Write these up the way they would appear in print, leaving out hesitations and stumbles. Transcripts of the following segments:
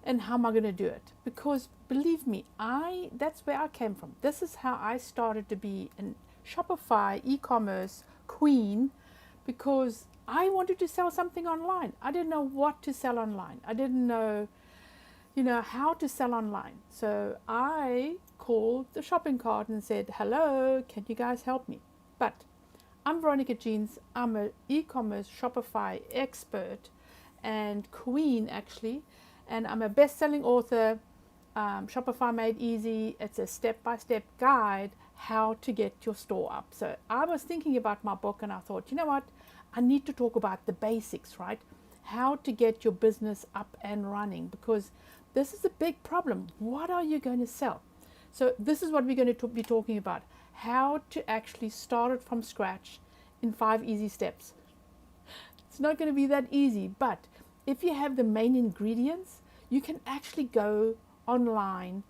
and how am I going to do it? Because believe me, that's where I came from. This is how I started to be a Shopify e-commerce queen, because I wanted to sell something online. I didn't know what to sell online. I didn't know, how to sell online. So I called the shopping cart and said, hello, can you guys help me? But I'm Veronica Jeans. I'm an e-commerce Shopify expert and queen, actually. And I'm a best-selling author. Shopify Made Easy. It's a step-by-step guide how to get your store up. So I was thinking about my book and I thought, you know what? I need to talk about the basics, right? How to get your business up and running, because this is a big problem. What are you going to sell? So this is what we're going to be talking about. How to actually start it from scratch in 5 easy steps. It's not going to be that easy, but if you have the main ingredients, you can actually go online,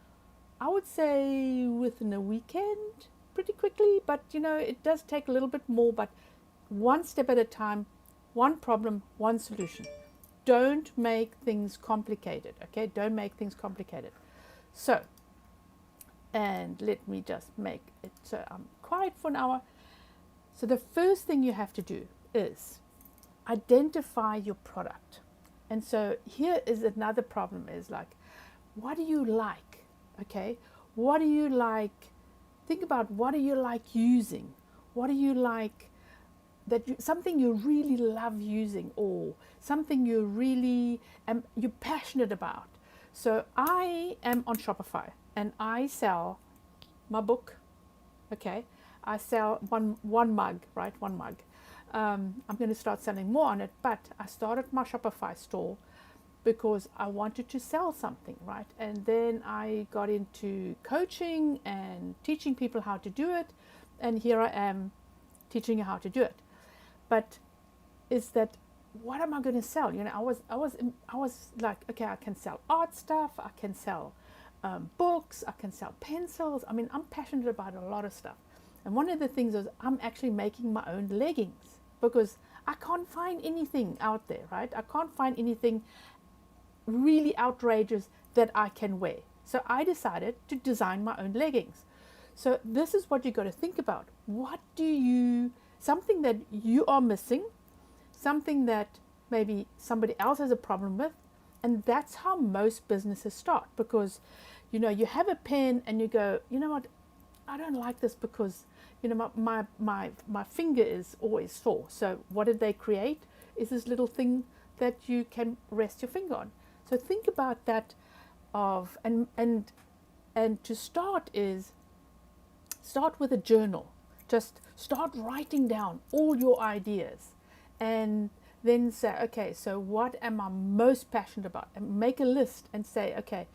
I would say within a weekend, pretty quickly, but it does take a little bit more, but one step at a time, one problem, one solution. Don't make things complicated, okay? Don't make things complicated. So, and let me just make it so I'm quiet for an hour. So the first thing you have to do is identify your product. And so here is another problem, is like, what do you like? Okay, what do you like? Think about, what do you like using? What do you like something you really love using, or something you're passionate about. So I am on Shopify and I sell my book. Okay, I sell one mug, right? One mug. I'm going to start selling more on it, but I started my Shopify store because I wanted to sell something, right? And then I got into coaching and teaching people how to do it, and here I am teaching you how to do it. But is that, what am I going to sell? I was like, okay, I can sell art stuff, I can sell books, I can sell pencils. I mean, I'm passionate about a lot of stuff. And one of the things is I'm actually making my own leggings, because I can't find anything out there, right? I can't find anything really outrageous that I can wear. So I decided to design my own leggings. So this is what you got to think about. Something that you are missing, something that maybe somebody else has a problem with, and that's how most businesses start. Because you have a pen and you go, you know what, I don't like this because my finger is always sore. So what did they create? Is this little thing that you can rest your finger on. So think about that and to start with a journal. Just start writing down all your ideas and then say, okay, so what am I most passionate about? And make a list and say, okay,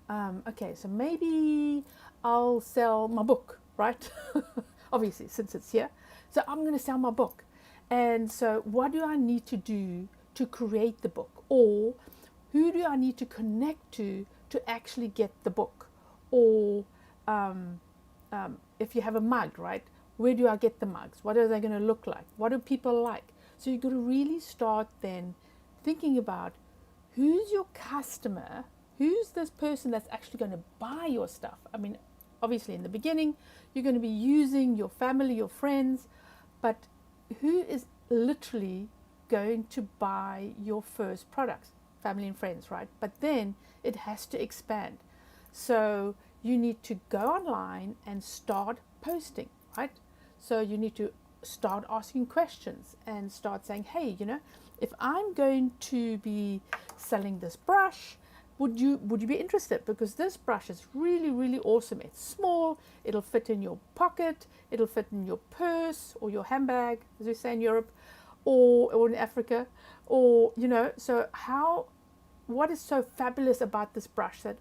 so maybe I'll sell my book, right? Obviously, since it's here. So I'm going to sell my book. And so what do I need to do to create the book? Or who do I need to connect to actually get the book? Or if you have a mug, right? Where do I get the mugs? What are they going to look like? What do people like? So you've got to really start then thinking about, who's your customer? Who's this person that's actually going to buy your stuff? I mean, obviously in the beginning, you're going to be using your family, your friends, but who is literally going to buy your first products? Family and friends, right? But then it has to expand. So you need to go online and start posting, right? So you need to start asking questions and start saying, hey, if I'm going to be selling this brush, would you be interested? Because this brush is really, really awesome. It's small, it'll fit in your pocket, it'll fit in your purse or your handbag, as we say in Europe, or in Africa, or so what is so fabulous about this brush that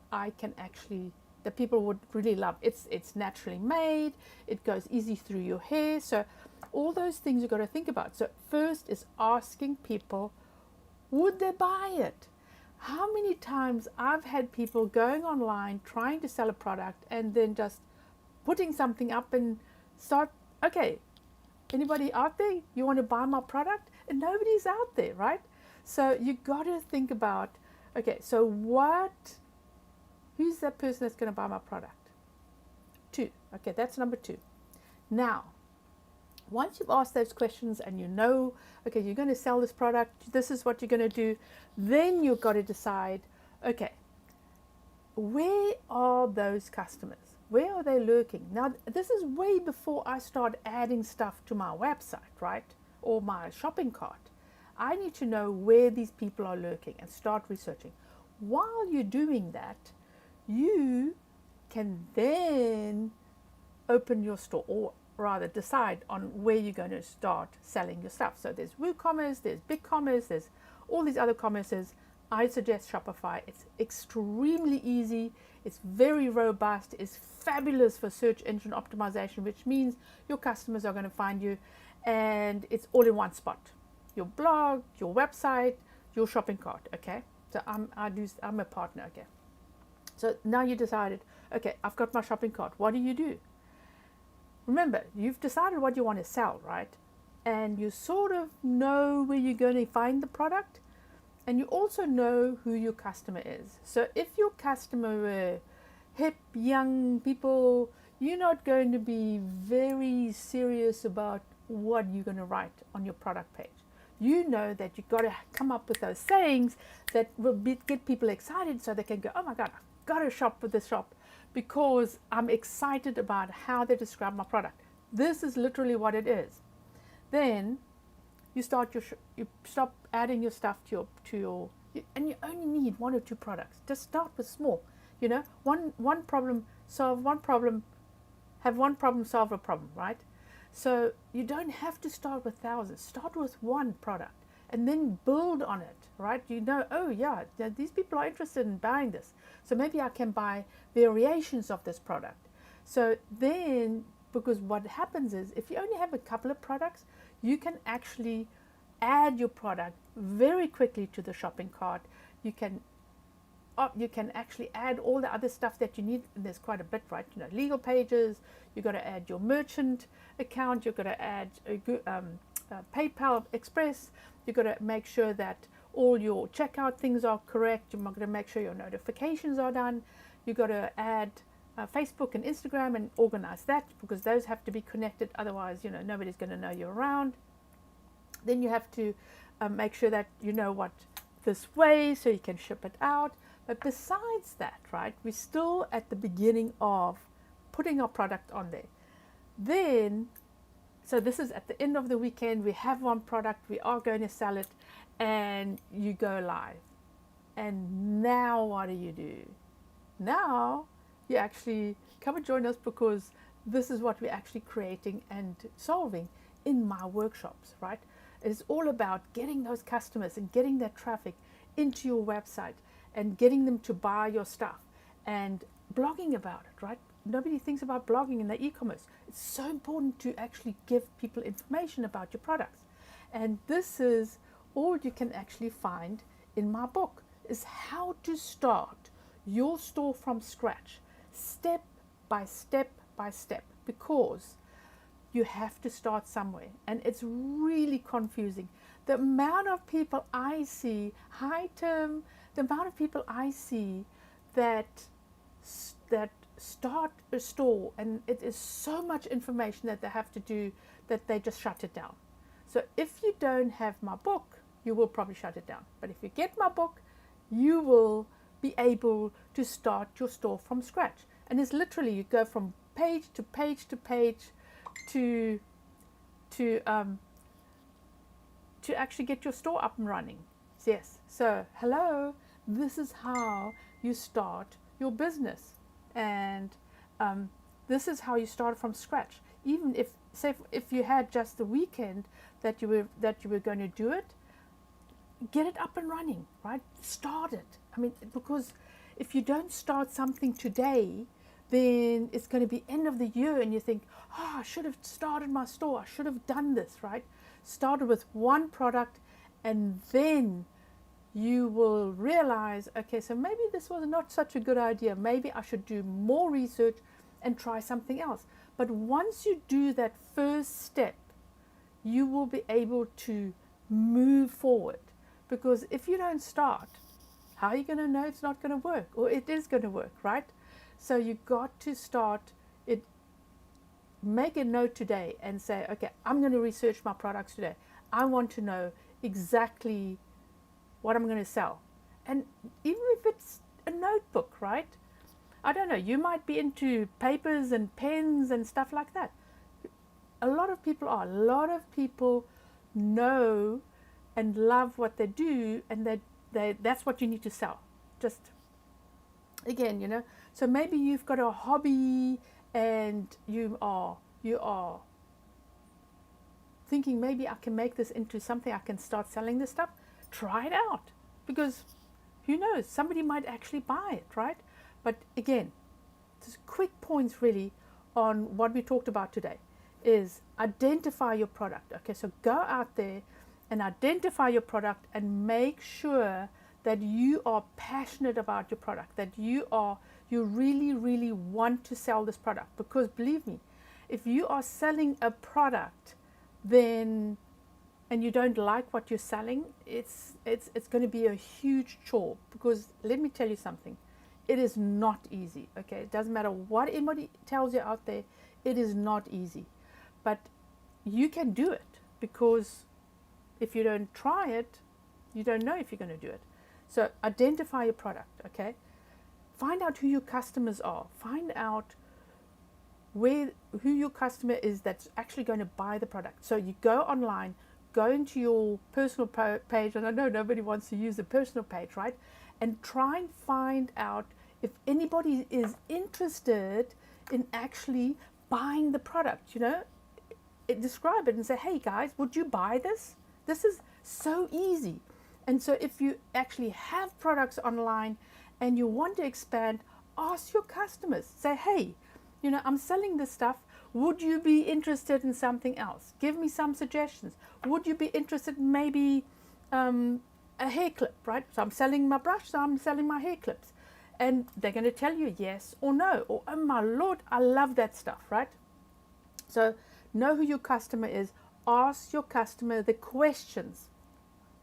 people would really love? It's naturally made, it goes easy through your hair. So all those things you've got to think about. So first is asking people, would they buy it? How many times I've had people going online trying to sell a product and then just putting something up and start, okay, anybody out there, you want to buy my product? And nobody's out there, right? So you got to think about, Okay, so who's that person that's going to buy my product? 2. Okay, that's number 2. Now, once you've asked those questions and you know, okay, you're going to sell this product, this is what you're going to do, then you've got to decide, okay, where are those customers? Where are they lurking? Now, this is way before I start adding stuff to my website, right? Or my shopping cart. I need to know where these people are lurking and start researching. While you're doing that, you can then open your store, or rather decide on where you're going to start selling your stuff. So there's WooCommerce, there's BigCommerce, there's all these other commerces. I suggest Shopify. It's extremely easy, it's very robust, it's fabulous for search engine optimization, which means your customers are going to find you, and it's all in one spot. Your blog, your website, your shopping cart. Okay, so I'm a partner. Okay, so now you decided, okay, I've got my shopping cart. What do? Remember, you've decided what you want to sell, right? And you sort of know where you're going to find the product, and you also know who your customer is. So if your customer were hip, young people, you're not going to be very serious about what you're going to write on your product page. You know that you've got to come up with those sayings that will get people excited, so they can go, oh my God, I've got to shop with this shop because I'm excited about how they describe my product. This is literally what it is. Then you start you stop adding your stuff to your and you only need 1 or 2 products. Just start with small. You know, one problem, solve one problem, have one problem, solve a problem, right? So you don't have to start with thousands. Start with 1 product and then build on it, right? You know, oh yeah, these people are interested in buying this, so maybe I can buy variations of this product. So then, because what happens is, if you only have a couple of products, you can actually add your product very quickly to the shopping cart. You can actually add all the other stuff that you need. And there's quite a bit, right? You know, legal pages. You've got to add your merchant account. You've got to add PayPal Express. You've got to make sure that all your checkout things are correct. You've got to make sure your notifications are done. You've got to add Facebook and Instagram and organize that, because those have to be connected. Otherwise, you know, nobody's going to know you're around. Then you have to make sure that you know what this weighs so you can ship it out. But besides that, right, we're still at the beginning of putting our product on there. Then, so this is at the end of the weekend, we have 1 product, we are going to sell it, and you go live. And now what do? Now you actually come and join us, because this is what we're actually creating and solving in my workshops, right? It's all about getting those customers and getting that traffic into your website and getting them to buy your stuff and blogging about it, right? Nobody thinks about blogging in the e-commerce. It's so important to actually give people information about your products. And this is all you can actually find in my book, is how to start your store from scratch, step by step by step, because you have to start somewhere, and it's really confusing. The amount of people I see, the amount of people I see that start a store, and it is so much information that they have to do that they just shut it down. So if you don't have my book, you will probably shut it down. But if you get my book, you will be able to start your store from scratch. And it's literally, you go from page to page to page to actually get your store up and running. Yes. So hello, this is how you start your business, and this is how you start from scratch. Even if, say, if you had just the weekend that you were going to do it, get it up and running, right? Start it. I mean, because if you don't start something today, then it's going to be end of the year and you think, oh, I should have started my store, I should have done this, right? Started with 1 product, and then you will realize, okay, so maybe this was not such a good idea. Maybe I should do more research and try something else. But once you do that first step, you will be able to move forward. Because if you don't start, How are you going to know it's not going to work or it is going to work, right? So you got to start it. Make a note today and say, okay, I'm going to research my products today. I want to know exactly what I'm going to sell. And even if it's a notebook, right? I don't know, you might be into papers and pens and stuff like that. A lot of people are. A lot of people know and love what they do, and that's what you need to sell. Just again, so maybe you've got a hobby and you are thinking, maybe I can make this into something, I can start selling this stuff. Try it out, because who knows, somebody might actually buy it, right? But again, just quick points really on what we talked about today is identify your product. Okay, so go out there and identify your product and make sure that you are passionate about your product, that you really, really want to sell this product. Because believe me, if you are selling a product and you don't like what you're selling, it's going to be a huge chore. Because let me tell you something, it is not easy. Okay, it doesn't matter what anybody tells you out there, it is not easy. But you can do it, because if you don't try it, you don't know if you're going to do it. So identify your product. Okay, find out who your customers are. Find out who your customer is that's actually going to buy the product. So you go online, go into your personal page, and I know nobody wants to use the personal page, right? And try and find out if anybody is interested in actually buying the product. Describe it and say, hey guys, would you buy this? This is so easy. And so if you actually have products online and you want to expand, ask your customers. Say, hey, I'm selling this stuff. Would you be interested in something else? Give me some suggestions. Would you be interested in maybe a hair clip, right? So I'm selling my brush, so I'm selling my hair clips. And they're going to tell you yes or no. Or, oh my Lord, I love that stuff, right? So know who your customer is. Ask your customer the questions.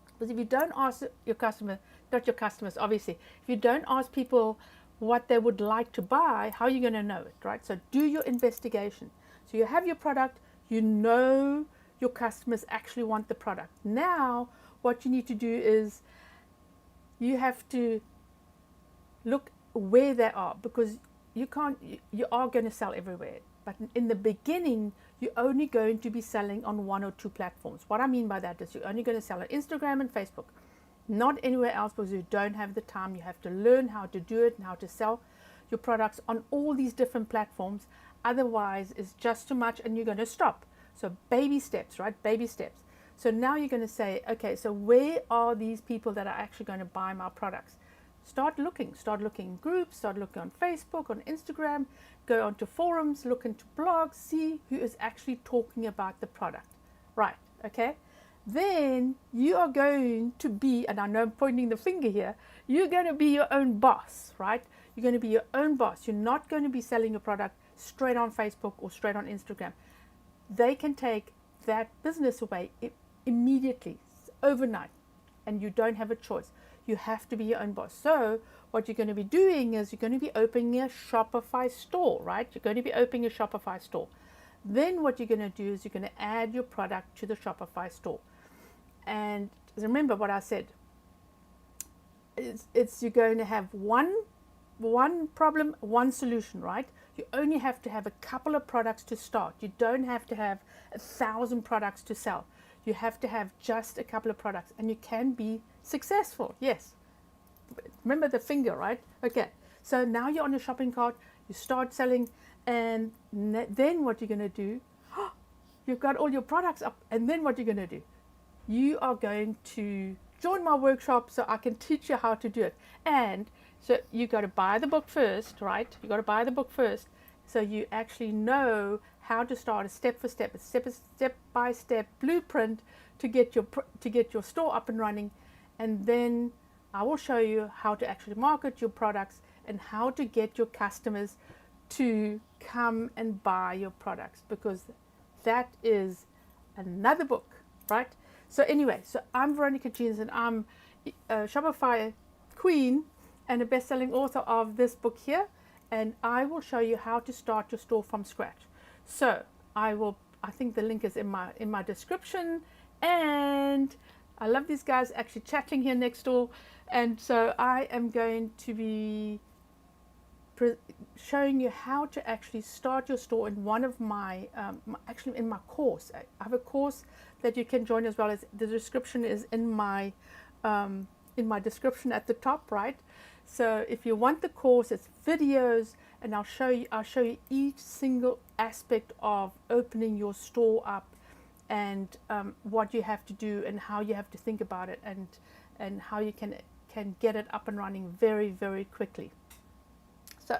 Because if you don't ask your customer, not your customers, obviously, if you don't ask people what they would like to buy, how are you going to know it, right? So do your investigation. So you have your product, you know your customers actually want the product. Now, what you need to do is you have to look where they are, because you are going to sell everywhere. But in the beginning, you're only going to be selling on one or two platforms. What I mean by that is you're only going to sell on Instagram and Facebook, not anywhere else, because you don't have the time. You have to learn how to do it and how to sell your products on all these different platforms. Otherwise, it's just too much and you're going to stop. So baby steps, right? Baby steps. So now you're going to say, okay, so where are these people that are actually going to buy my products? Start looking in groups, start looking on Facebook, on Instagram, go onto forums, look into blogs, see who is actually talking about the product, right? Okay, then you are going to be, and I know I'm pointing the finger here, you're going to be your own boss, right? You're going to be your own boss. You're not going to be selling your product straight on Facebook or straight on Instagram. They can take that business away immediately, overnight, and you don't have a choice. You have to be your own boss. So what you're going to be doing is you're going to be opening a Shopify store, right? You're going to be opening a Shopify store. Then what you're going to do is you're going to add your product to the Shopify store. And remember what I said. It's you're going to have one problem, one solution, right? You only have to have a couple of products to start. You don't have to have 1,000 products to sell. You have to have just a couple of products, and you can be successful. Yes. Remember the finger, right? Okay. So now you're on your shopping cart, you start selling, and then what you're going to do, you've got all your products up, and then what you're going to do? You are going to join my workshop so I can teach you how to do it. And so you got to buy the book first, right? You got to buy the book first, so you actually know how to start a step-by-step blueprint to get your store up and running. And then I will show you how to actually market your products and how to get your customers to come and buy your products, because that is another book, right? So anyway, so I'm Veronica Jeans, and I'm a Shopify queen and a best-selling author of this book here, and I will show you how to start your store from scratch. So I think the link is in my description, and I love these guys actually chatting here next door. And so I am going to be showing you how to actually start your store in one of my, actually in my course. I have a course that you can join as well. As the description is in my description at the top, right? So if you want the course, it's videos, and I'll show you each single aspect of opening your store up, and what you have to do and how you have to think about it, and how you can get it up and running very, very quickly. So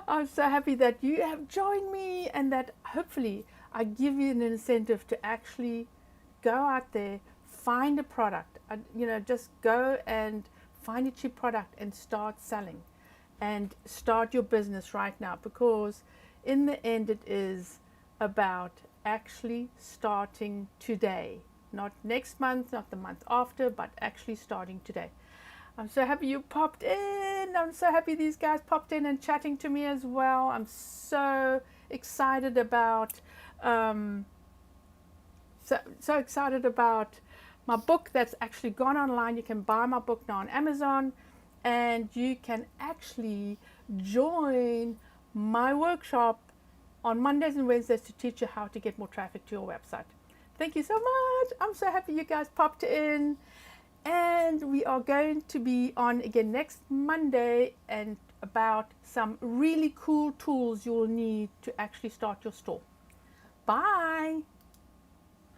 I'm so happy that you have joined me, and that hopefully I give you an incentive to actually go out there, find a product, just go and find a cheap product and start selling and start your business right now, because in the end it is about actually starting today, not next month, not the month after, but actually starting today. I'm so happy you popped in. I'm so happy these guys popped in and chatting to me as well. I'm so excited about so excited about my book that's actually gone online. You can buy my book now on Amazon, and you can actually join my workshop on Mondays and Wednesdays to teach you how to get more traffic to your website. Thank you so much. I'm so happy you guys popped in. And we are going to be on again next Monday, and about some really cool tools you'll need to actually start your store. Bye.